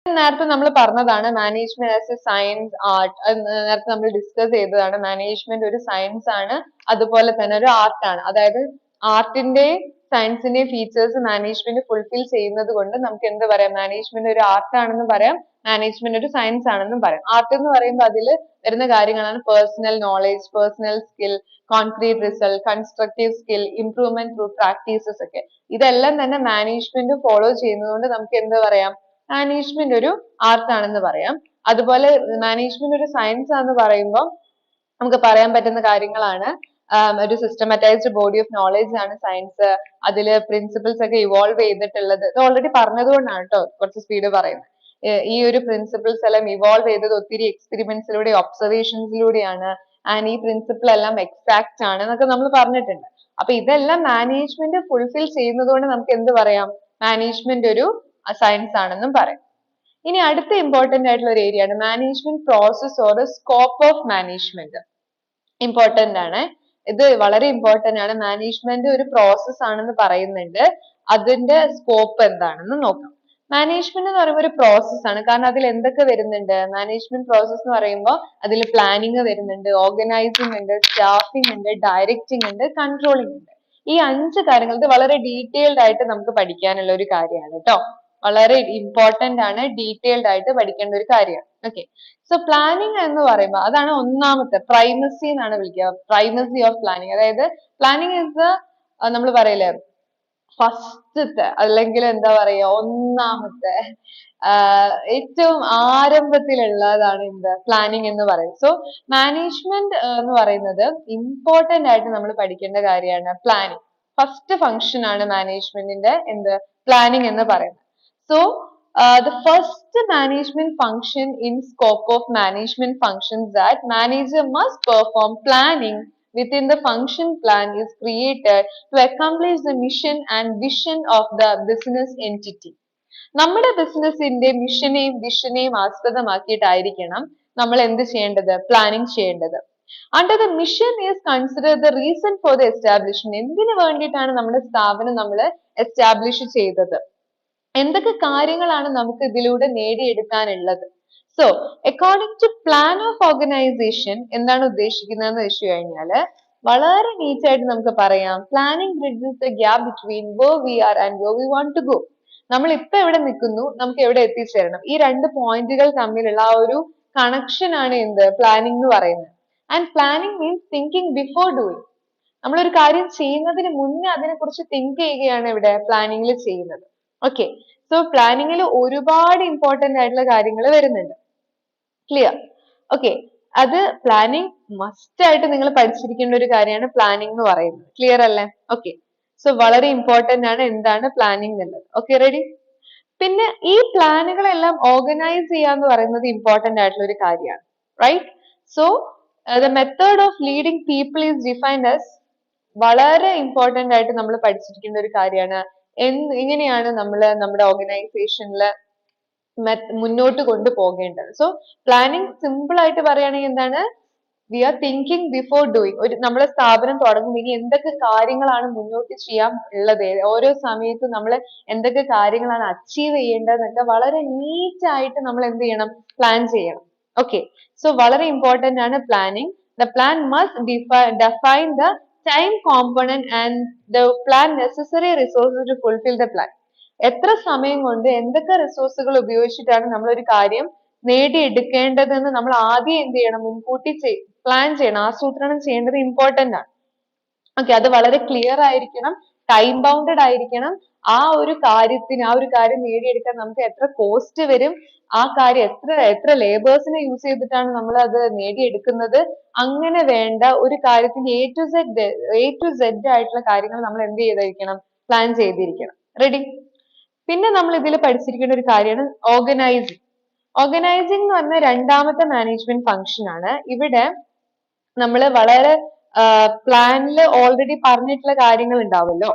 നേരത്തെ നമ്മൾ പറഞ്ഞതാണ് management as A science art. നേരത്തെ നമ്മൾ ഡിസ്കസ് ചെയ്തതാണ്. മാനേജ്മെന്റ് ഒരു സയൻസ് ആണ്, അതുപോലെ തന്നെ ഒരു ആർട്ട് ആണ്. അതായത് ആർട്ടിന്റെയും സയൻസിന്റെയും ഫീച്ചേഴ്സ് മാനേജ്മെന്റ് ഫുൾഫിൽ ചെയ്യുന്നത് കൊണ്ട് നമുക്ക് എന്ത് പറയാം? മാനേജ്മെന്റ് ഒരു ആർട്ട് ആണെന്ന് പറയാം, മാനേജ്മെന്റ് ഒരു സയൻസ് ആണെന്നും പറയാം. ആർട്ട് എന്ന് പറയുമ്പോൾ അതിൽ വരുന്ന കാര്യങ്ങളാണ് personal knowledge, personal skill, concrete result, constructive skill, improvement through practices ഒക്കെ. ഇതെല്ലാം തന്നെ മാനേജ്മെന്റ് ഫോളോ ചെയ്യുന്നത് കൊണ്ട് നമുക്ക് എന്ത് പറയാം? മാനേജ്മെന്റ് ഒരു ആർട്ട് ആണെന്ന് പറയാം. അതുപോലെ മാനേജ്മെന്റ് ഒരു സയൻസ് ആണെന്ന് പറയുമ്പോൾ നമുക്ക് പറയാൻ പറ്റുന്ന കാര്യങ്ങളാണ് ഒരു സിസ്റ്റമാറ്റൈസ്ഡ് ബോഡി ഓഫ് നോളജ് ആണ് സയൻസ്. അതില് പ്രിൻസിപ്പിൾസ് ഒക്കെ ഇവോൾവ് ചെയ്തിട്ടുള്ളത്. ഇത് ഓൾറെഡി പറഞ്ഞതുകൊണ്ടാണ് കേട്ടോ കുറച്ച് സ്പീഡ് പറയുന്നത്. ഈ ഒരു പ്രിൻസിപ്പിൾസ് എല്ലാം ഇവോൾവ് ചെയ്തത് ഒത്തിരി എക്സ്പെരിമെന്റ്സിലൂടെ, ഒബ്സർവേഷൻസിലൂടെയാണ്. ആൻഡ് ഈ പ്രിൻസിപ്പിൾ എല്ലാം എക്സാക്ട് ആണ് എന്നൊക്കെ നമ്മൾ പറഞ്ഞിട്ടുണ്ട്. അപ്പൊ ഇതെല്ലാം മാനേജ്മെന്റ് ഫുൾഫിൽ ചെയ്യുന്നത് കൊണ്ട് നമുക്ക് എന്ത് പറയാം? മാനേജ്മെന്റ് ഒരു സയൻസ് ആണെന്നും പറയാം. ഇനി അടുത്ത ഇമ്പോർട്ടന്റ് ആയിട്ടുള്ള ഒരു ഏരിയ ആണ് management process or scope of management. Important ആണ്. ഇത് വളരെ ഇമ്പോർട്ടന്റ് ആണ്. മാനേജ്മെന്റ് ഒരു പ്രോസസ് ആണെന്ന് പറയുന്നുണ്ട്. അതിന്റെ സ്കോപ്പ് എന്താണെന്ന് നോക്കാം. മാനേജ്മെന്റ് എന്ന് പറയുമ്പോൾ ഒരു പ്രോസസ് ആണ്. കാരണം അതിൽ എന്തൊക്കെ വരുന്നുണ്ട്? മാനേജ്മെന്റ് പ്രോസസ് എന്ന് പറയുമ്പോൾ അതിൽ പ്ലാനിങ് വരുന്നുണ്ട്, ഓർഗനൈസിംഗ് ഉണ്ട്, സ്റ്റാഫിംഗ് ഉണ്ട്, ഡയറക്റ്റിംഗ് ഉണ്ട്, കൺട്രോളിംഗ് ഉണ്ട്. ഈ 5 കാര്യങ്ങൾ ഇത് വളരെ ഡീറ്റെയിൽഡ് ആയിട്ട് നമുക്ക് പഠിക്കാനുള്ള ഒരു കാര്യമാണ് കേട്ടോ. വളരെ ഇമ്പോർട്ടന്റ് ആണ്, ഡീറ്റെയിൽഡ് ആയിട്ട് പഠിക്കേണ്ട ഒരു കാര്യമാണ്. ഓക്കെ, സോ പ്ലാനിങ് എന്ന് പറയുമ്പോൾ അതാണ് ഒന്നാമത്തെ പ്രൈമസി എന്നാണ് വിളിക്കുക. Primacy of planning. അതായത് പ്ലാനിങ് ഇസ് നമ്മൾ പറയില്ലേ ഫസ്റ്റത്തെ അല്ലെങ്കിൽ എന്താ പറയാ ഒന്നാമത്തെ ഏറ്റവും ആരംഭത്തിലുള്ളതാണ് എന്ത് പ്ലാനിങ് എന്ന് പറയുന്നത്. സോ മാനേജ്മെന്റ് എന്ന് പറയുന്നത് ഇമ്പോർട്ടന്റ് ആയിട്ട് നമ്മൾ പഠിക്കേണ്ട കാര്യമാണ് പ്ലാനിങ്. ഫസ്റ്റ് ഫംഗ്ഷൻ ആണ് മാനേജ്മെന്റിന്റെ എന്ത് പ്ലാനിങ് എന്ന് പറയുന്നത്. So, the first management function in scope of management functions that manager must perform planning within the function plan is created to accomplish the mission and vision of the business entity. നമ്മുടെ ബിസിനസിന്റെ മിഷനെയും വിഷനെയും ആസ്പദമാക്കിയിട്ടായിരിക്കണം നമ്മൾ എന്ത് ചെയ്യേണ്ടത്? Planning ചെയ്യേണ്ടത്. Under the mission is considered the reason for the establishment. എന്തിനു വേണ്ടിയിട്ടാണ് നമ്മുടെ സ്ഥാപനം നമ്മൾ എസ്റ്റാബ്ലിഷ് ചെയ്തത്? എന്തൊക്കെ കാര്യങ്ങളാണ് നമുക്ക് ഇതിലൂടെ നേടിയെടുക്കാനുള്ളത്? So according to plan of organization എന്താണ് ഉദ്ദേശിക്കുന്നതെന്ന് വെച്ച് കഴിഞ്ഞാല് വളരെ നീറ്റ് ആയിട്ട് നമുക്ക് പറയാം, planning bridges the gap between where we are and where we want to go. നമ്മൾ ഇപ്പൊ എവിടെ നിൽക്കുന്നു, നമുക്ക് എവിടെ എത്തിച്ചേരണം, ഈ 2 പോയിന്റുകൾ തമ്മിലുള്ള ആ ഒരു കണക്ഷൻ ആണ് എന്ത് പ്ലാനിങ് എന്ന് പറയുന്നത്. And planning means thinking before doing. നമ്മളൊരു കാര്യം ചെയ്യുന്നതിന് മുന്നേ അതിനെ കുറിച്ച് തിങ്ക് ചെയ്യുകയാണ് ഇവിടെ പ്ലാനിങ്ങിൽ ചെയ്യുന്നത്. ഓക്കെ, സോ പ്ലാനിങ്ങിൽ ഒരുപാട് ഇമ്പോർട്ടന്റ് ആയിട്ടുള്ള കാര്യങ്ങൾ വരുന്നുണ്ട്. ക്ലിയർ? ഓക്കെ, അത് പ്ലാനിങ് മസ്റ്റ് ആയിട്ട് നിങ്ങൾ പഠിച്ചിരിക്കേണ്ട ഒരു കാര്യമാണ് പ്ലാനിങ് എന്ന് പറയുന്നത്. ക്ലിയർ അല്ലേ? ഓക്കെ, സോ വളരെ ഇമ്പോർട്ടന്റ് ആണ് എന്താണ് പ്ലാനിങ് എന്നുള്ളത്. Okay, ready? പിന്നെ ഈ പ്ലാനുകളെല്ലാം ഓർഗനൈസ് ചെയ്യാന്ന് പറയുന്നത് ഇമ്പോർട്ടന്റ് ആയിട്ടുള്ള ഒരു കാര്യമാണ്. Right? So the method of leading people is defined as വളരെ ഇമ്പോർട്ടന്റ് ആയിട്ട് നമ്മൾ പഠിച്ചിരിക്കേണ്ട ഒരു കാര്യമാണ്. എങ്ങനെയാണ് നമ്മൾ നമ്മുടെ ഓർഗനൈസേഷനിൽ മുന്നോട്ട് കൊണ്ടുപോകേണ്ടത്. സോ പ്ലാനിങ് സിമ്പിൾ ആയിട്ട് പറയുകയാണെങ്കിൽ എന്താണ്? We are thinking before doing. ഒരു നമ്മളെ സ്ഥാപനം തുടങ്ങുമ്പോൾ ഇനി എന്തൊക്കെ കാര്യങ്ങളാണ് മുന്നോട്ട് ചെയ്യാൻ ഉള്ളത്, ഓരോ സമയത്തും നമ്മൾ എന്തൊക്കെ കാര്യങ്ങളാണ് അച്ചീവ് ചെയ്യേണ്ടതെന്നൊക്കെ വളരെ നീറ്റ് ആയിട്ട് നമ്മൾ എന്ത് ചെയ്യണം? പ്ലാൻ ചെയ്യണം. ഓക്കെ, സോ വളരെ ഇമ്പോർട്ടന്റ് ആണ് planning. The plan must define the time component and the plan necessary resources to fulfill the plan. എത്ര സമയം കൊണ്ട് എന്തൊക്കെ റിസോഴ്സുകൾ ഉപയോഗിച്ചിട്ടാണ് നമ്മൾ ഒരു കാര്യം നേടിയെടുക്കേണ്ടതെന്ന് നമ്മൾ ആദ്യം എന്ത് ചെയ്യണം? മുൻകൂട്ടി പ്ലാൻ ചെയ്യണം, ആസൂത്രണം ചെയ്യേണ്ടത് ഇമ്പോർട്ടന്റ് ആണ്. ഓക്കെ, അത് വളരെ ക്ലിയർ ആയിരിക്കണം, ടൈം ബൗണ്ടഡ് ആയിരിക്കണം. ആ ഒരു കാര്യം നേടിയെടുക്കാൻ നമുക്ക് എത്ര കോസ്റ്റ് വരും, ആ കാര്യം എത്ര ലേബേഴ്സിനെ യൂസ് ചെയ്തിട്ടാണ് നമ്മൾ അത് നേടിയെടുക്കുന്നത്, അങ്ങനെ വേണ്ട ഒരു കാര്യത്തിന്റെ എ ടു സെഡ് ആയിട്ടുള്ള കാര്യങ്ങൾ നമ്മൾ എന്ത് ചെയ്തിരിക്കണം? പ്ലാൻ ചെയ്തിരിക്കണം. റെഡി? പിന്നെ നമ്മൾ ഇതിൽ പഠിച്ചിരിക്കുന്ന ഒരു കാര്യമാണ് ഓർഗനൈസിങ്. ഓർഗനൈസിങ് എന്ന് പറഞ്ഞ രണ്ടാമത്തെ മാനേജ്മെന്റ് ഫംഗ്ഷൻ ആണ്. ഇവിടെ നമ്മൾ വളരെ പ്ലാനിൽ ഓൾറെഡി പറഞ്ഞിട്ടുള്ള കാര്യങ്ങൾ ഉണ്ടാവുമല്ലോ,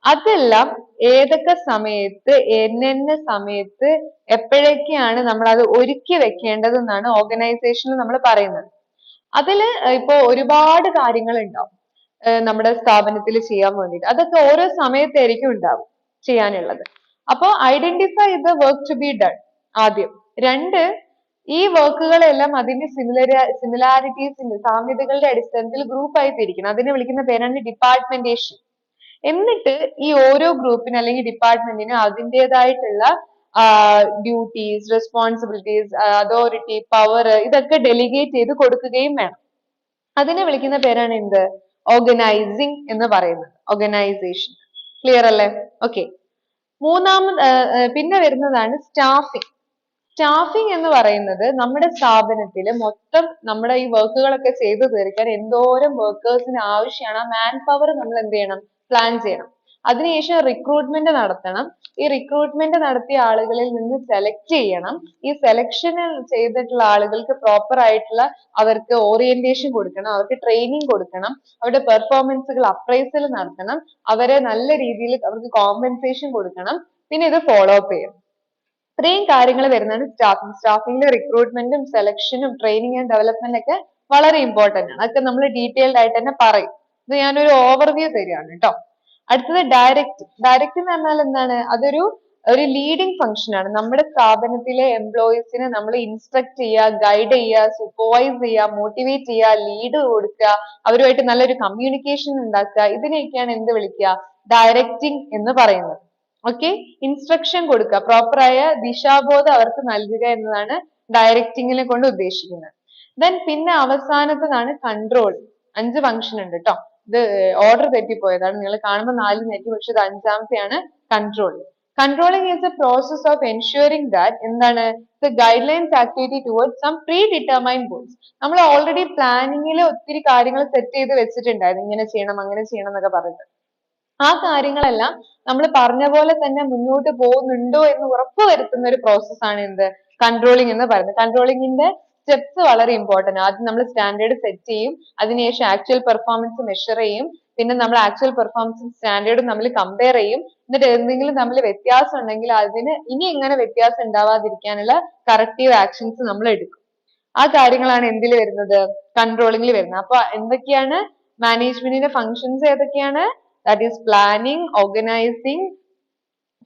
അതെല്ലാം ഏതൊക്കെ സമയത്ത് എന്നെന്ന സമയത്ത് എപ്പോഴൊക്കെയാണ് നമ്മൾ അത് ഒരുക്കി വെക്കേണ്ടത് എന്നാണ് ഓർഗനൈസേഷനിൽ നമ്മൾ പറയുന്നത്. അതില് ഇപ്പോ ഒരുപാട് കാര്യങ്ങൾ ഉണ്ടാവും നമ്മുടെ സ്ഥാപനത്തിൽ ചെയ്യാൻ വേണ്ടിയിട്ട്. അതൊക്കെ ഓരോ സമയത്തായിരിക്കും ഉണ്ടാവും ചെയ്യാനുള്ളത്. അപ്പോ identify the work to be done. ആദ്യം. രണ്ട്, ഈ വർക്കുകളെല്ലാം അതിന്റെ സിമിലാരിറ്റീസിന്റെ സാമ്യതകളുടെ അടിസ്ഥാനത്തിൽ ഗ്രൂപ്പ് ആയി തിരിക്കണം. അതിനെ വിളിക്കുന്ന പേരാണ് ഡിപ്പാർട്ട്മെന്റേഷൻ. എന്നിട്ട് ഈ ഓരോ ഗ്രൂപ്പിന് അല്ലെങ്കിൽ ഡിപ്പാർട്ട്മെന്റിന് അതിൻ്റെതായിട്ടുള്ള ഡ്യൂട്ടീസ്, റെസ്പോൺസിബിലിറ്റീസ്, അതോറിറ്റി, പവർ ഇതൊക്കെ ഡെലിഗേറ്റ് ചെയ്ത് കൊടുക്കുകയും വേണം. അതിനെ വിളിക്കുന്ന പേരാണ് എന്ത്? ഓർഗനൈസിങ് എന്ന് പറയുന്നത്. ഓർഗനൈസേഷൻ. ക്ലിയർ അല്ലേ? ഓക്കെ. മൂന്നാമത് പിന്നെ വരുന്നതാണ് സ്റ്റാഫിംഗ്. സ്റ്റാഫിംഗ് എന്ന് പറയുന്നത് നമ്മുടെ സ്ഥാപനത്തിൽ മൊത്തം നമ്മുടെ ഈ വർക്കുകളൊക്കെ ചെയ്തു തീർക്കാൻ എന്തോരം വർക്കേഴ്സിന് ആവശ്യമാണ്, ആ മാൻ പവർ നമ്മൾ എന്ത് ചെയ്യണം? പ്ലാൻ ചെയ്യണം. അതിനുശേഷം റിക്രൂട്ട്മെന്റ് നടത്തണം. ഈ റിക്രൂട്ട്മെന്റ് നടത്തിയ ആളുകളിൽ നിന്ന് സെലക്ട് ചെയ്യണം. ഈ സെലക്ഷൻ ചെയ്തിട്ടുള്ള ആളുകൾക്ക് പ്രോപ്പർ ആയിട്ടുള്ള അവർക്ക് ഓറിയന്റേഷൻ കൊടുക്കണം, അവർക്ക് ട്രെയിനിങ് കൊടുക്കണം, അവരുടെ പെർഫോമൻസുകൾ അപ്രൈസൽ നടത്തണം, അവരെ നല്ല രീതിയിൽ അവർക്ക് കോമ്പൻസേഷൻ കൊടുക്കണം, പിന്നെ ഇത് ഫോളോ അപ്പ് ചെയ്യണം. ഇത്രയും കാര്യങ്ങൾ വരുന്നതാണ് സ്റ്റാഫിംഗ്. സ്റ്റാഫിംഗിൽ റിക്രൂട്ട്മെന്റും സെലക്ഷനും ട്രെയിനിങ് ആൻഡ് ഡെവലപ്മെന്റ് ഒക്കെ വളരെ ഇമ്പോർട്ടന്റ് ആണ്. അതൊക്കെ നമ്മൾ ഡീറ്റെയിൽഡ് ആയിട്ട് തന്നെ പറയും. ഇത് ഞാനൊരു ഓവർവ്യൂ തരികയാണ് കേട്ടോ. അടുത്തത് ഡയറക്റ്റ്. ഡയറക്റ്റ് എന്ന് പറഞ്ഞാൽ എന്താണ്? അതൊരു ലീഡിങ് ഫംഗ്ഷൻ ആണ്. നമ്മുടെ സ്ഥാപനത്തിലെ എംപ്ലോയീസിനെ നമ്മൾ ഇൻസ്ട്രക്ട് ചെയ്യുക, ഗൈഡ് ചെയ്യുക, സൂപ്പർവൈസ് ചെയ്യുക, മോട്ടിവേറ്റ് ചെയ്യുക, ലീഡ് കൊടുക്കുക, അവരുമായിട്ട് നല്ലൊരു കമ്മ്യൂണിക്കേഷൻ ഉണ്ടാക്കുക. ഇതിനെയൊക്കെയാണ് എന്ത് വിളിക്കുക? ഡയറക്റ്റിംഗ് എന്ന് പറയുന്നത്. ഓക്കെ. ഇൻസ്ട്രക്ഷൻ കൊടുക്കുക, പ്രോപ്പർ ആയ ദിശാബോധം അവർക്ക് നൽകുക എന്നതാണ് ഡയറക്റ്റിങ്ങിനെ കൊണ്ട് ഉദ്ദേശിക്കുന്നത്. ദെൻ പിന്നെ അവസാനത്തതാണ് കൺട്രോൾ. 5 ഫംഗ്ഷൻ ഉണ്ട് കേട്ടോ. ഇത് ഓർഡർ തെറ്റിപ്പോയതാണ്. നിങ്ങൾ കാണുമ്പോൾ 4 തെറ്റി, പക്ഷെ ഇത് 5ാമത്തെയാണ് control. Controlling is a process of ensuring that എന്താണ് the guidelines activity towards some predetermined goals. നമ്മൾ ഓൾറെഡി പ്ലാനിങ്ങിൽ ഒത്തിരി കാര്യങ്ങൾ സെറ്റ് ചെയ്ത് വെച്ചിട്ടുണ്ടായിരുന്നു, ഇങ്ങനെ ചെയ്യണം അങ്ങനെ ചെയ്യണം എന്നൊക്കെ പറഞ്ഞിട്ട്. ആ കാര്യങ്ങളെല്ലാം നമ്മൾ പറഞ്ഞ പോലെ തന്നെ മുന്നോട്ട് പോകുന്നുണ്ടോ എന്ന് ഉറപ്പ് വരുത്തുന്ന ഒരു പ്രോസസ് ആണ് എന്ത്? കൺട്രോളിംഗ് എന്ന് പറയുന്നത്. കൺട്രോളിംഗിന്റെ സ്റ്റെപ്സ് വളരെ ഇമ്പോർട്ടന്റ്. ആദ്യം നമ്മൾ സ്റ്റാൻഡേർഡ് സെറ്റ് ചെയ്യും, അതിനുശേഷം ആക്ച്വൽ പെർഫോമൻസ് മെഷർ ചെയ്യും, പിന്നെ നമ്മൾ ആക്ച്വൽ പെർഫോമൻസും സ്റ്റാൻഡേർഡും തമ്മിൽ കമ്പയർ ചെയ്യും, എന്നിട്ട് എന്തെങ്കിലും തമ്മിൽ വ്യത്യാസം ഉണ്ടെങ്കിൽ അതിന് ഇനി എങ്ങനെ വ്യത്യാസം ഉണ്ടാവാതിരിക്കാനുള്ള കറക്റ്റീവ് ആക്ഷൻസ് നമ്മൾ എടുക്കും. ആ കാര്യങ്ങളാണ് എന്തിൽ വരുന്നത്? കൺട്രോളിംഗിൽ വരുന്നത്. അപ്പൊ എന്തൊക്കെയാണ് മാനേജ്മെന്റിന്റെ ഫങ്ഷൻസ്? ഏതൊക്കെയാണ്? That is planning, organizing,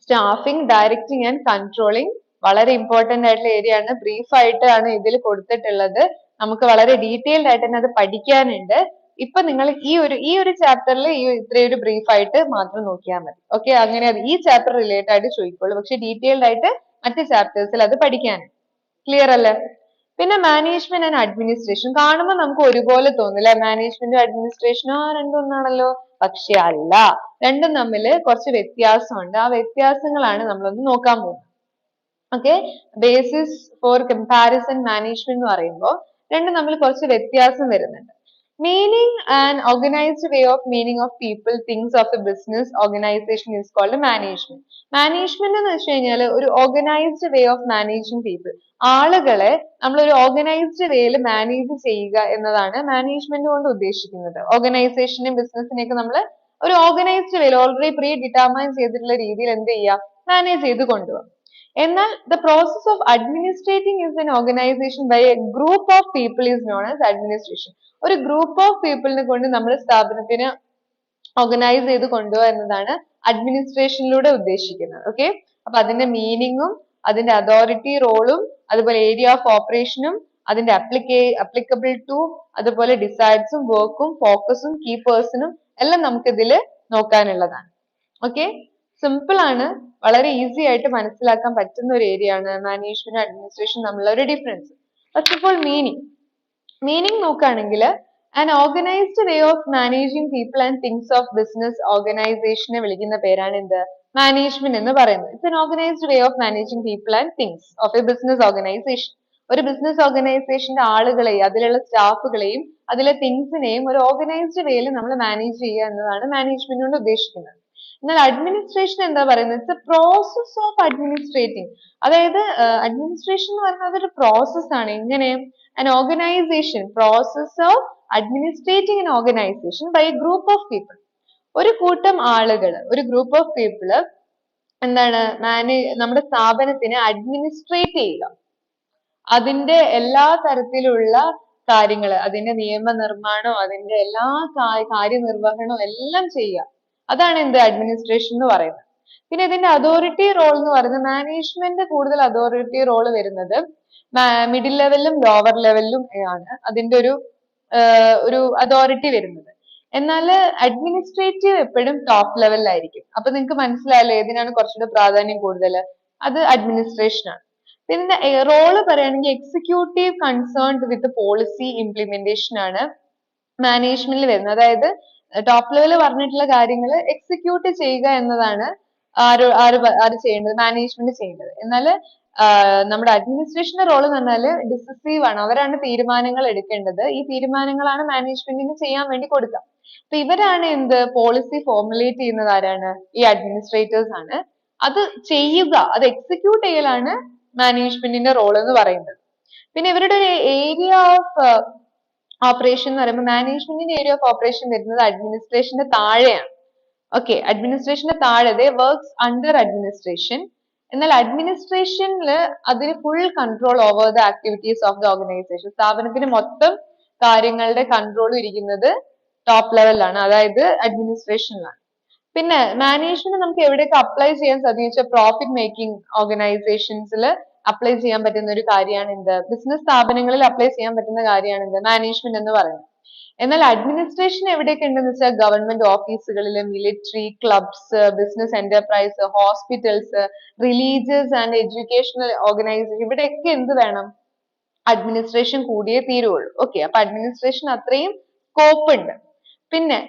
staffing, directing and controlling. വളരെ ഇമ്പോർട്ടന്റ് ആയിട്ടുള്ള ഏരിയ ആണ്. ബ്രീഫ് ആയിട്ടാണ് ഇതിൽ കൊടുത്തിട്ടുള്ളത്. നമുക്ക് വളരെ ഡീറ്റെയിൽഡ് ആയിട്ട് തന്നെ അത് പഠിക്കാനുണ്ട്. ഇപ്പൊ നിങ്ങൾ ഈ ഒരു ചാപ്റ്ററിൽ ഇത്രയൊരു ബ്രീഫ് ആയിട്ട് മാത്രം നോക്കിയാൽ മതി. ഓക്കെ. അങ്ങനെ ഈ ചാപ്റ്റർ റിലേറ്റഡ് ആയിട്ട് ചോദിക്കുള്ളൂ, പക്ഷെ ഡീറ്റെയിൽഡ് ആയിട്ട് മറ്റ് ചാപ്റ്റേഴ്സിൽ അത് പഠിക്കാനുണ്ട്. ക്ലിയർ അല്ലേ? പിന്നെ മാനേജ്മെന്റ് ആൻഡ് അഡ്മിനിസ്ട്രേഷൻ. കാണുമ്പോൾ നമുക്ക് ഒരുപോലെ തോന്നില്ലേ? മാനേജ്മെന്റും അഡ്മിനിസ്ട്രേഷനും രണ്ടും ഒന്നാണല്ലോ. പക്ഷെ അല്ല, രണ്ടും തമ്മിൽ കുറച്ച് വ്യത്യാസമുണ്ട്. ആ വ്യത്യാസങ്ങളാണ് നമ്മളൊന്ന് നോക്കാൻ പോകുന്നത്. Okay. Basis for comparison management എന്ന് പറയുമ്പോൾ രണ്ടും തമ്മിൽ കുറച്ച് വ്യത്യാസം വരുന്നുണ്ട്. Meaning and organized way of meaning of people, things of a business organization is called management. Management എന്ന് വെച്ച് കഴിഞ്ഞാൽ ഒരു organized way of managing people. ആളുകളെ നമ്മൾ ഒരു organized വേയിൽ മാനേജ് ചെയ്യുക എന്നതാണ് മാനേജ്മെന്റ് കൊണ്ട് ഉദ്ദേശിക്കുന്നത്. ഓർഗനൈസേഷനെയും ബിസിനസിനെയൊക്കെ നമ്മൾ ഒരു organized വേയിൽ ഓൾറെഡി പ്രീ ഡിറ്റർമൈൻ ചെയ്തിട്ടുള്ള രീതിയിൽ എന്ത് ചെയ്യുക? മാനേജ് ചെയ്ത് കൊണ്ടുപോകാം. എന്നാൽ the process of administrating is an organization by a group of people is known as administration. ഒരു ഗ്രൂപ്പ് ഓഫ് പീപ്പിളിനെ കൊണ്ട് നമ്മൾ സ്ഥാപനത്തിനെ ഓർഗനൈസ് ചെയ്ത് കൊണ്ടുപോകുക എന്നതാണ് അഡ്മിനിസ്ട്രേഷനിലൂടെ ഉദ്ദേശിക്കുന്നത്. ഓക്കെ. അപ്പൊ അതിന്റെ മീനിങ്ങും അതിന്റെ അതോറിറ്റി റോളും അതുപോലെ ഏരിയ ഓഫ് ഓപ്പറേഷനും അതിന്റെ അപ്ലിക്കബിൾ ടു അതുപോലെ ഡിസൈഡ്സും വർക്കും ഫോക്കസും കീ പേഴ്സണും എല്ലാം നമുക്ക് ഇതിൽ നോക്കാനുള്ളതാണ്. ഓക്കെ. സിമ്പിൾ ആണ്, വളരെ ഈസി ആയിട്ട് മനസ്സിലാക്കാൻ പറ്റുന്ന ഒരു ഏരിയ ആണ് മാനേജ്മെന്റ് അഡ്മിനിസ്ട്രേഷൻ തമ്മിലുള്ള ഒരു difference. First of all meaning നോക്കുകയാണെങ്കിൽ an organized way of managing people and things of business organization വിളിക്കുന്ന പേരാണ് എന്ത്? മാനേജ്മെന്റ് എന്ന് പറയുന്നത്. It's an organized way of managing people and things of a business organization. ഒരു business ഓർഗനൈസേഷന്റെ ആളുകളെയും അതിലുള്ള സ്റ്റാഫുകളെയും അതിലെ തിങ്സിനെയും ഒരു ഓർഗനൈസ്ഡ് വേയിൽ നമ്മൾ മാനേജ് ചെയ്യുക എന്നതാണ് മാനേജ്മെന്റ് കൊണ്ട് ഉദ്ദേശിക്കുന്നത്. എന്നാൽ അഡ്മിനിസ്ട്രേഷൻ എന്താ പറയുന്നത്? It's A process of administrating. അതായത് അഡ്മിനിസ്ട്രേഷൻ എന്ന് പറയുന്നത് ഒരു പ്രോസസ് ആണ്. എങ്ങനെ? an organization process of administrating an organization by a group of people. ഒരു കൂട്ടം ആളുകൾ, ഒരു ഗ്രൂപ്പ് ഓഫ് പീപ്പിൾ എന്താണ് നമ്മുടെ സ്ഥാപനത്തിനെ അഡ്മിനിസ്ട്രേറ്റ് ചെയ്യുക. അതിന്റെ എല്ലാ തരത്തിലുള്ള കാര്യങ്ങൾ, അതിന്റെ നിയമനിർമ്മാണവും അതിന്റെ എല്ലാ കാര്യനിർവഹണവും എല്ലാം ചെയ്യുക. അതാണ് എന്ത്? അഡ്മിനിസ്ട്രേഷൻ എന്ന് പറയുന്നത്. പിന്നെ ഇതിന്റെ അതോറിറ്റി റോൾ എന്ന് പറയുന്നത് മാനേജ്മെന്റ് കൂടുതൽ അതോറിറ്റി റോൾ വരുന്നത് മിഡിൽ ലെവലിലും ലോവർ ലെവലിലും ആണ് അതിന്റെ ഒരു അതോറിറ്റി വരുന്നത്. എന്നാൽ അഡ്മിനിസ്ട്രേറ്റീവ് എപ്പോഴും ടോപ്പ് ലെവലിലായിരിക്കും. അപ്പൊ നിങ്ങൾക്ക് മനസ്സിലായല്ലോ ഏതിനാണ് കുറച്ചുകൂടെ പ്രാധാന്യം കൂടുതൽ, അത് അഡ്മിനിസ്ട്രേഷൻ ആണ്. പിന്നെ റോള് പറയുകയാണെങ്കിൽ executive concerned with policy implementation ആണ് മാനേജ്മെന്റിൽ വരുന്നത്. അതായത് ടോപ്പ് ലെവൽ പറഞ്ഞിട്ടുള്ള കാര്യങ്ങൾ എക്സിക്യൂട്ട് ചെയ്യുക എന്നതാണ് ആര് ചെയ്യേണ്ടത്, മാനേജ്മെന്റ് ചെയ്യേണ്ടത്. എന്നാൽ നമ്മുടെ അഡ്മിനിസ്ട്രേഷന്റെ റോൾ എന്ന് പറഞ്ഞാല് ഡിസിസീവ് ആണ്. അവരാണ് തീരുമാനങ്ങൾ എടുക്കേണ്ടത്. ഈ തീരുമാനങ്ങളാണ് മാനേജ്മെന്റിന് ചെയ്യാൻ വേണ്ടി കൊടുക്കുക. അപ്പൊ ഇവരാണ് എന്ത് പോളിസി ഫോർമുലേറ്റ് ചെയ്യുന്നത് ആരാണ്, ഈ അഡ്മിനിസ്ട്രേറ്റേഴ്സ് ആണ്. അത് ചെയ്യുക, അത് എക്സിക്യൂട്ട് ചെയ്യലാണ് മാനേജ്മെന്റിന്റെ റോൾ എന്ന് പറയുന്നത്. പിന്നെ ഇവരുടെ ഒരു ഏരിയ ഓഫ് ഓപ്പറേഷൻ എന്ന് പറയുമ്പോൾ മാനേജ്മെന്റിന്റെ ഏരിയ ഓഫ് ഓപ്പറേഷൻ വരുന്നത് അഡ്മിനിസ്ട്രേഷന്റെ താഴെയാണ്. ഓക്കെ, അഡ്മിനിസ്ട്രേഷന്റെ താഴെ വർക്ക്സ് അണ്ടർ അഡ്മിനിസ്ട്രേഷൻ. എന്നാൽ അഡ്മിനിസ്ട്രേഷനിൽ അതിന് full control over the activities of the organisation. സ്ഥാപനത്തിന് മൊത്തം കാര്യങ്ങളുടെ കൺട്രോൾ ഇരിക്കുന്നത് ടോപ്പ് ലെവലിലാണ്, അതായത് അഡ്മിനിസ്ട്രേഷനിലാണ്. പിന്നെ മാനേജ്മെന്റ് നമുക്ക് എവിടെയൊക്കെ അപ്ലൈ ചെയ്യാൻ സാധിക്കും, പ്രോഫിറ്റ് മേക്കിംഗ് ഓർഗനൈസേഷൻസിൽ അപ്ലൈ ചെയ്യാൻ പറ്റുന്ന ഒരു കാര്യമാണ് എന്ത്, ബിസിനസ് സ്ഥാപനങ്ങളിൽ അപ്ലൈ ചെയ്യാൻ പറ്റുന്ന കാര്യമാണ് എന്ത്, മാനേജ്മെന്റ് എന്ന് പറയുന്നത്. എന്നാൽ അഡ്മിനിസ്ട്രേഷൻ എവിടെയൊക്കെ ഉണ്ടെന്ന് വെച്ചാൽ ഗവൺമെന്റ് ഓഫീസുകളിൽ, military, clubs, business enterprise, hospitals, religious and educational organisation, ഇവിടെയൊക്കെ എന്ത് വേണം, അഡ്മിനിസ്ട്രേഷൻ കൂടിയേ തീരുള്ളൂ. ഓക്കെ, അപ്പൊ അഡ്മിനിസ്ട്രേഷൻ അത്രയും സ്കോപ്പ് ഉണ്ട്. പിന്നെ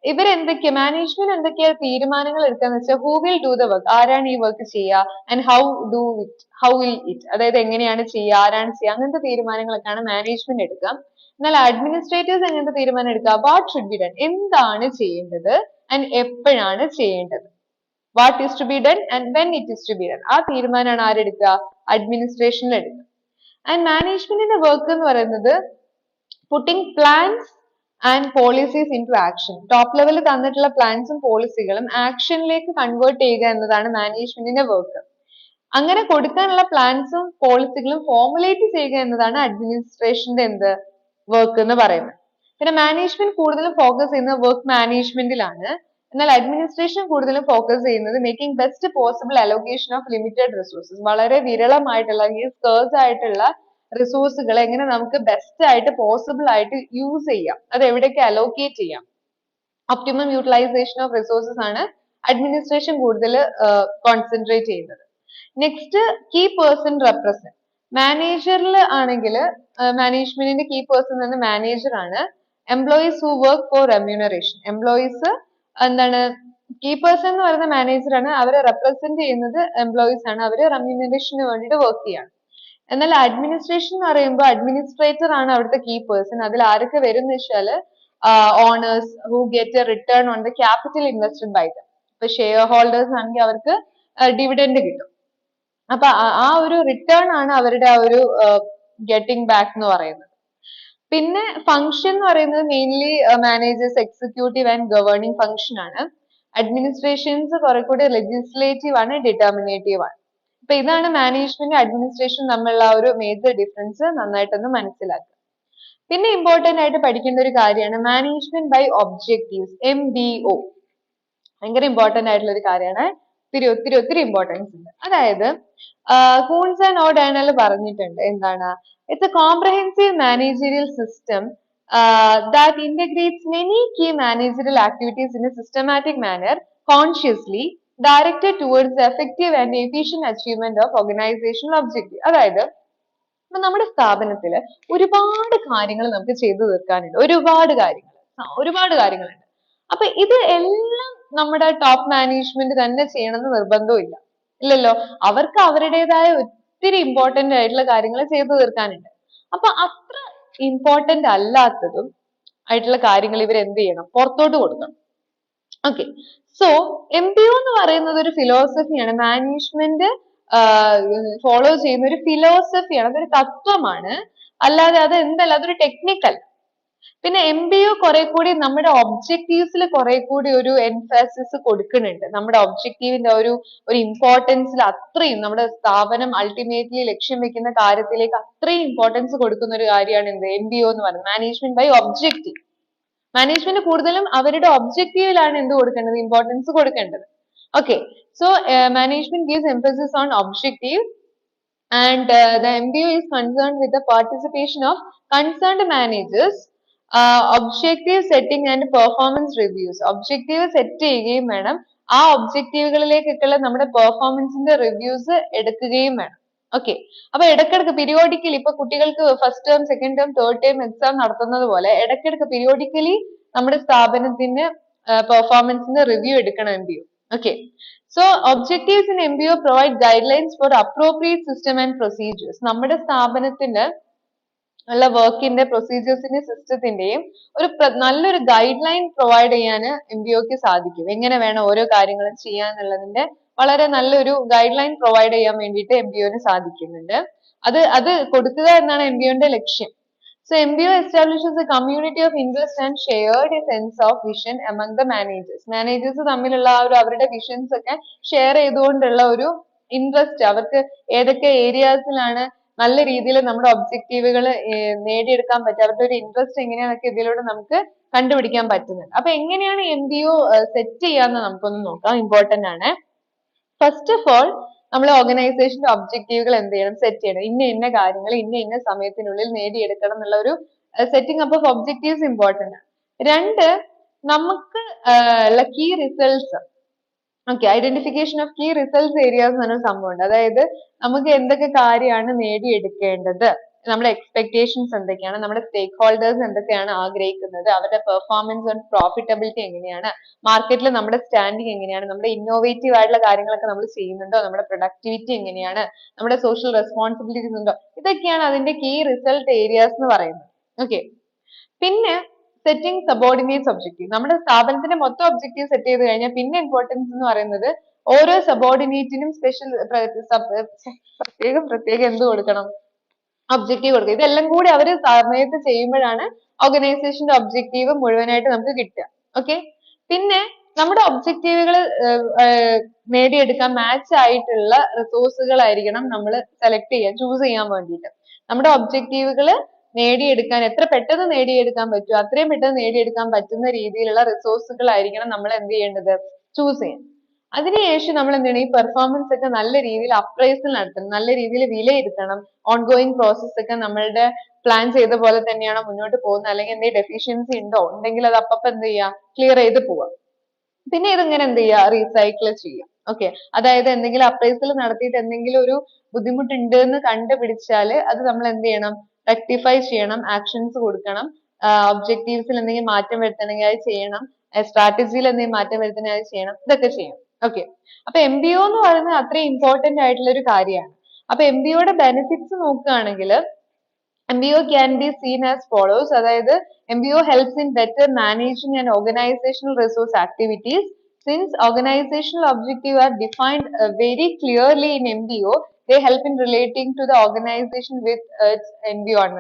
ഇവരെന്തൊക്കെയാ മാനേജ്മെന്റ് എന്തൊക്കെയാ തീരുമാനങ്ങൾ എടുക്കാന്ന് വെച്ചാൽ who will do the work, ആരാണ് ഈ വർക്ക് ചെയ്യുക, ആൻഡ് ഹൗ വിൽ ഇറ്റ്, അതായത് എങ്ങനെയാണ് ചെയ്യുക, ആരാണ് ചെയ്യുക, അങ്ങനത്തെ തീരുമാനങ്ങളൊക്കെയാണ് മാനേജ്മെന്റ് എടുക്കുക. എന്നാൽ അഡ്മിനിസ്ട്രേറ്റേഴ്സ് എങ്ങനത്തെ തീരുമാനം എടുക്കുക, വാട്ട് ഷുഡ് ബി ഡൺ, എന്താണ് ചെയ്യേണ്ടത് ആൻഡ് എപ്പോഴാണ് ചെയ്യേണ്ടത്, what is to be done and when it is to be done, ആ തീരുമാനമാണ് ആരെടുക്കുക, അഡ്മിനിസ്ട്രേഷനിൽ എടുക്കുക. ആൻഡ് മാനേജ്മെന്റിന്റെ വർക്ക് എന്ന് പറയുന്നത് putting plans and policies into action, top ലെവലിൽ തന്നിട്ടുള്ള പ്ലാൻസും പോളിസികളും ആക്ഷനിലേക്ക് കൺവേർട്ട് ചെയ്യുക എന്നതാണ് മാനേജ്മെന്റിന്റെ വർക്ക്. അങ്ങനെ കൊടുക്കാനുള്ള പ്ലാൻസും പോളിസികളും ഫോർമുലേറ്റ് ചെയ്യുക എന്നതാണ് അഡ്മിനിസ്ട്രേഷന്റെ എന്ത് വർക്ക് എന്ന് പറയുന്നത്. പിന്നെ മാനേജ്മെന്റ് കൂടുതലും ഫോക്കസ് ചെയ്യുന്നത് വർക്ക് മാനേജ്മെന്റിലാണ്. എന്നാൽ അഡ്മിനിസ്ട്രേഷൻ കൂടുതലും ഫോക്കസ് ചെയ്യുന്നത് making best possible allocation of limited resources, വളരെ വിരളമായിട്ടുള്ള സ്കേഴ്സ് ആയിട്ടുള്ള റിസോഴ്സുകൾ എങ്ങനെ നമുക്ക് ബെസ്റ്റ് ആയിട്ട് പോസിബിൾ ആയിട്ട് യൂസ് ചെയ്യാം, അത് എവിടേക്ക് അലോക്കേറ്റ് ചെയ്യാം, ഒപ്റ്റിമം യൂട്ടിലൈസേഷൻ ഓഫ് റിസോഴ്സസ് ആണ് അഡ്മിനിസ്ട്രേഷൻ കൂടുതൽ കോൺസെൻട്രേറ്റ് ചെയ്യുന്നത്. നെക്സ്റ്റ് കീ പേഴ്സൺ റെപ്രസെന്റ്, മാനേജറിൽ ആണെങ്കിൽ മാനേജ്മെന്റിന്റെ കീ പേഴ്സൺ എന്ന മാനേജർ ആണ്. Employees who work for remuneration, employees എന്താണ് കീ പേഴ്സൺ എന്ന് പറയുന്ന മാനേജർ ആണ്, അവരെ റെപ്രസെന്റ് ചെയ്യുന്നത് എംപ്ലോയീസ് ആണ്, അവര് റെമ്യൂണറേഷന് വേണ്ടിയിട്ട് വർക്ക് ചെയ്യാണ്. എന്നാൽ അഡ്മിനിസ്ട്രേഷൻ എന്ന് പറയുമ്പോൾ അഡ്മിനിസ്ട്രേറ്റർ ആണ് അവിടുത്തെ കീ പേഴ്സൺ. അതിൽ ആരൊക്കെ വരും എന്ന് വെച്ചാല് owners who get a return on the capital invested by them. ഇപ്പൊ ഷെയർ ഹോൾഡേഴ്സ് ആണെങ്കിൽ അവർക്ക് ഡിവിഡൻഡ് കിട്ടും. അപ്പൊ ആ ഒരു റിട്ടേൺ ആണ് അവരുടെ ആ ഒരു ഗെറ്റിംഗ് ബാക്ക് എന്ന് പറയുന്നത്. പിന്നെ ഫംഗ്ഷൻ എന്ന് പറയുന്നത് mainly managers executive and governing function ആണ്. അഡ്മിനിസ്ട്രേഷൻസ് കുറെ കൂടി ലെജിസ്ലേറ്റീവ് ആണ്, ഡിറ്റർമിനേറ്റീവ് ആണ്. അപ്പൊ ഇതാണ് മാനേജ്മെന്റ് അഡ്മിനിസ്ട്രേഷൻ തമ്മിലുള്ള ഒരു മേജർ ഡിഫറൻസ്, നന്നായിട്ടൊന്ന് മനസ്സിലാക്കുക. പിന്നെ ഇമ്പോർട്ടന്റ് ആയിട്ട് പഠിക്കേണ്ട ഒരു കാര്യമാണ് മാനേജ്മെന്റ് ബൈ ഒബ്ജക്റ്റീവ്സ്, MBO. ഭയങ്കര ഇമ്പോർട്ടന്റ് ആയിട്ടുള്ള ഒരു കാര്യമാണ്, ഒത്തിരി ഇമ്പോർട്ടൻസ് ഉണ്ട്. അതായത് കൂൺസ് ആൻഡ് ഓഡേണൽ പറഞ്ഞിട്ടുണ്ട് എന്താണ്, it's A comprehensive managerial system that integrates many key managerial activities in a systematic manner, consciously directed towards the effective and efficient achievement of organizational objective. അതായത് ഇപ്പൊ നമ്മുടെ സ്ഥാപനത്തിൽ ഒരുപാട് കാര്യങ്ങൾ നമുക്ക് ചെയ്തു തീർക്കാനുണ്ട്, ഒരുപാട് കാര്യങ്ങളുണ്ട്. അപ്പൊ ഇത് എല്ലാം നമ്മുടെ ടോപ്പ് മാനേജ്മെന്റ് തന്നെ ചെയ്യണമെന്ന് നിർബന്ധമില്ല, ഇല്ലല്ലോ. അവർക്ക് അവരുടേതായ ഒത്തിരി ഇമ്പോർട്ടന്റ് ആയിട്ടുള്ള കാര്യങ്ങൾ ചെയ്തു തീർക്കാനുണ്ട്. അപ്പൊ അത്ര ഇമ്പോർട്ടന്റ് അല്ലാത്തതും ആയിട്ടുള്ള കാര്യങ്ങൾ ഇവർ എന്ത് ചെയ്യണം, പുറത്തോട്ട് കൊടുക്കണം. ഓക്കെ, സോ MBO എന്ന് പറയുന്നത് ഒരു ഫിലോസഫിയാണ്, മാനേജ്മെന്റ് ഫോളോ ചെയ്യുന്ന ഒരു ഫിലോസഫിയാണ്, അതൊരു തത്വമാണ്, അല്ലാതെ അത് എന്തല്ല, അതൊരു ടെക്നിക്കൽ. പിന്നെ MBO കുറെ കൂടി നമ്മുടെ ഒബ്ജക്റ്റീവ്സിൽ കുറെ കൂടി ഒരു എംഫാസിസ് കൊടുക്കുന്നുണ്ട്. നമ്മുടെ ഒബ്ജക്റ്റീവിന്റെ ഒരു ഇമ്പോർട്ടൻസിൽ അത്രയും നമ്മുടെ സ്ഥാപനം അൾട്ടിമേറ്റ്ലി ലക്ഷ്യം വെക്കുന്ന കാര്യത്തിലേക്ക് അത്രയും ഇമ്പോർട്ടൻസ് കൊടുക്കുന്ന ഒരു കാര്യമാണ് എന്ത്, MBO എന്ന് പറയുന്നത്, മാനേജ്മെന്റ് ബൈ ഒബ്ജക്റ്റീവ്. മാനേജ്മെന്റ് കൂടുതലും അവരുടെ ഒബ്ജക്റ്റീവിലാണ് എന്ത് കൊടുക്കേണ്ടത്, ഇമ്പോർട്ടൻസ് കൊടുക്കേണ്ടത്. Okay, so management gives emphasis on objective, and the MBO is concerned with the participation of concerned managers, objective setting and performance reviews. Objective set ചെയ്യുകയും വേണം, ആ ഒബ്ജക്റ്റീവുകളിലേക്കൊക്കെയുള്ള നമ്മുടെ പെർഫോമൻസിന്റെ റിവ്യൂസ് എടുക്കുകയും വേണം. ഓക്കെ, അപ്പൊ ഇടയ്ക്കിടയ്ക്ക് പീരിയോഡിക്കലി ഇപ്പൊ കുട്ടികൾക്ക് first term second term third term exam നടത്തുന്നത് പോലെ ഇടയ്ക്കിടയ്ക്ക് പീരിയോഡിക്കലി നമ്മുടെ സ്ഥാപനത്തിന് പെർഫോമൻസിന്റെ റിവ്യൂ എടുക്കണം MBO. Okay, so objectives in MBO provide guidelines for appropriate system and procedures. നമ്മുടെ സ്ഥാപനത്തിന് ഉള്ള വർക്കിന്റെ പ്രൊസീജിയേഴ്സിന്റെയും സിസ്റ്റത്തിന്റെയും ഒരു നല്ലൊരു ഗൈഡ് ലൈൻ പ്രൊവൈഡ് ചെയ്യാൻ MBOക്ക് സാധിക്കും. എങ്ങനെ വേണം ഓരോ കാര്യങ്ങളും ചെയ്യാന്നുള്ളതിന്റെ വളരെ നല്ലൊരു ഗൈഡ് ലൈൻ പ്രൊവൈഡ് ചെയ്യാൻ വേണ്ടിയിട്ട് MBOന് സാധിക്കുന്നുണ്ട്. അത് കൊടുക്കുക എന്നാണ് MBOന്റെ ലക്ഷ്യം. So MBO establishes a community of interest and shared a sense of vision among the managers. Managers തമ്മിലുള്ള ആ ഒരു അവരുടെ വിഷൻസ് ഒക്കെ ഷെയർ ചെയ്തുകൊണ്ടുള്ള ഒരു ഇൻട്രസ്റ്റ്, അവർക്ക് ഏതൊക്കെ ഏരിയാസിലാണ് നല്ല രീതിയിൽ നമ്മുടെ ഒബ്ജക്റ്റീവുകൾ നേടിയെടുക്കാൻ പറ്റുക, അവരുടെ ഒരു ഇൻട്രസ്റ്റ് എങ്ങനെയാന്നൊക്കെ ഇതിലൂടെ നമുക്ക് കണ്ടുപിടിക്കാൻ പറ്റുന്നുണ്ട്. അപ്പൊ എങ്ങനെയാണ് MBO സെറ്റ് ചെയ്യാന്ന് നമുക്കൊന്ന് നോക്കാം, ഇമ്പോർട്ടന്റ് ആണ്. ഫസ്റ്റ് ഓഫ് ഓൾ നമ്മൾ ഓർഗനൈസേഷന്റെ ഒബ്ജക്റ്റീവുകൾ എന്ത് ചെയ്യണം, സെറ്റ് ചെയ്യണം. ഇന്ന കാര്യങ്ങൾ ഇന്ന സമയത്തിനുള്ളിൽ നേടിയെടുക്കണം എന്നുള്ള ഒരു setting up of objectives important ആണ്. രണ്ട്, നമുക്ക് ഉള്ള key results, okay, identification of key results areas എന്ന് പറഞ്ഞ സംഭവമുണ്ട്. അതായത് നമുക്ക് എന്തൊക്കെ കാര്യമാണ് നേടിയെടുക്കേണ്ടത്, നമ്മുടെ എക്സ്പെക്ടേഷൻസ് എന്തൊക്കെയാണ്, നമ്മുടെ സ്റ്റേക്ക് ഹോൾഡേഴ്സ് എന്തൊക്കെയാണ് ആഗ്രഹിക്കുന്നത്, അവരുടെ പെർഫോമൻസ് ആൻഡ് പ്രോഫിറ്റബിലിറ്റി എങ്ങനെയാണ്, മാർക്കറ്റിൽ നമ്മുടെ സ്റ്റാൻഡിങ് എങ്ങനെയാണ്, നമ്മുടെ ഇന്നോവേറ്റീവ് ആയിട്ടുള്ള കാര്യങ്ങളൊക്കെ നമ്മൾ ചെയ്യുന്നുണ്ടോ, നമ്മുടെ പ്രൊഡക്ടിവിറ്റി എങ്ങനെയാണ്, നമ്മുടെ സോഷ്യൽ റെസ്പോൺസിബിലിറ്റീസ് ഉണ്ടോ, ഇതൊക്കെയാണ് അതിന്റെ കീ റിസൾട്ട് ഏരിയാസ് എന്ന് പറയുന്നത്. ഓക്കെ, പിന്നെ സെറ്റിംഗ് സബോർഡിനേറ്റ്സ് ഒബ്ജക്റ്റീവ്. നമ്മുടെ സ്ഥാപനത്തിന്റെ മൊത്തം ഒബ്ജക്റ്റീവ് സെറ്റ് ചെയ്ത് കഴിഞ്ഞാൽ പിന്നെ ഇമ്പോർട്ടൻസ് എന്ന് പറയുന്നത് ഓരോ സബോർഡിനേറ്റിനും പ്രത്യേകം എന്ത് കൊടുക്കണം, ഒബ്ജക്റ്റീവ് കൊടുക്കുക. ഇതെല്ലാം കൂടി അവർ സമയത്ത് ചെയ്യുമ്പോഴാണ് ഓർഗനൈസേഷന്റെ ഒബ്ജക്റ്റീവ് മുഴുവനായിട്ട് നമുക്ക് കിട്ടുക. ഓക്കെ, പിന്നെ നമ്മുടെ ഒബ്ജക്റ്റീവുകൾ നേടിയെടുക്കാൻ മാച്ച് ആയിട്ടുള്ള റിസോഴ്സുകൾ ആയിരിക്കണം നമ്മൾ സെലക്ട് ചെയ്യാൻ, ചൂസ് ചെയ്യാൻ വേണ്ടിയിട്ട്. നമ്മുടെ ഒബ്ജക്റ്റീവുകൾ നേടിയെടുക്കാൻ എത്ര പെട്ടെന്ന് നേടിയെടുക്കാൻ പറ്റുമോ അത്രയും പെട്ടെന്ന് നേടിയെടുക്കാൻ പറ്റുന്ന രീതിയിലുള്ള റിസോഴ്സുകൾ ആയിരിക്കണം നമ്മൾ എന്ത് ചെയ്യേണ്ടത്, ചൂസ് ചെയ്യാൻ. അതിനുശേഷം നമ്മൾ എന്ത് ചെയ്യണം, ഈ പെർഫോമൻസ് ഒക്കെ നല്ല രീതിയിൽ അപ്രൈസൽ നടത്തണം, നല്ല രീതിയിൽ വിലയിരുത്തണം. ഓൺഗോയിങ് പ്രോസസ് ഒക്കെ നമ്മളുടെ പ്ലാൻ ചെയ്ത പോലെ തന്നെയാണോ മുന്നോട്ട് പോകുന്നത്, അല്ലെങ്കിൽ എന്തെങ്കിലും ഡെഫിഷ്യൻസി ഉണ്ടോ, ഉണ്ടെങ്കിൽ അത് അപ്പപ്പോ എന്ത് ചെയ്യുക, ക്ലിയർ ചെയ്ത് പോവാം. പിന്നെ ഇതിങ്ങനെ എന്ത് ചെയ്യുക, റീസൈക്കിൾ ചെയ്യാം. ഓക്കെ, അതായത് എന്തെങ്കിലും അപ്രൈസൽ നടത്തിയിട്ട് എന്തെങ്കിലും ഒരു ബുദ്ധിമുട്ടുണ്ട് എന്ന് കണ്ടുപിടിച്ചാൽ അത് നമ്മൾ എന്ത് ചെയ്യണം, റെക്ടിഫൈ ചെയ്യണം, ആക്ഷൻസ് കൊടുക്കണം. ഒബ്ജക്റ്റീവ്സിൽ എന്തെങ്കിലും മാറ്റം വരുത്തണമെങ്കിൽ അത് ചെയ്യണം, സ്ട്രാറ്റജിയിൽ എന്തെങ്കിലും മാറ്റം വരുത്തണമെങ്കിൽ അത് ചെയ്യണം, ഇതൊക്കെ ചെയ്യണം. ഓക്കെ, അപ്പൊ MBO എന്ന് പറയുന്നത് അത്രയും ഇമ്പോർട്ടന്റ് ആയിട്ടുള്ള ഒരു കാര്യമാണ്. അപ്പൊ MBOയുടെ ബെനിഫിറ്റ്സ് നോക്കുകയാണെങ്കിൽ MBO can be seen as follows. അതായത് MBO helps in better managing and organizational resource activities. Since organizational objectives are defined very clearly in MBO, they help in relating to the organization with its environment.